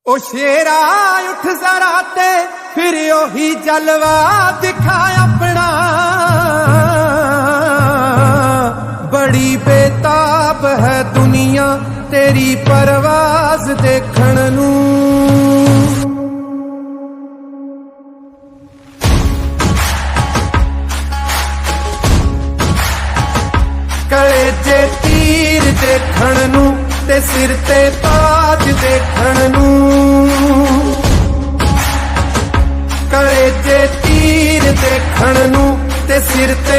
ओ शेरा उठ जरा ते फिर ओही जलवा दिखा अपना। बड़ी बेताब है दुनिया तेरी परवाज देखण नू। कलेजे तीर देखण नू ते सिर ते ताज देखण नू। कलेजे तीर देखण नू ते सिर ते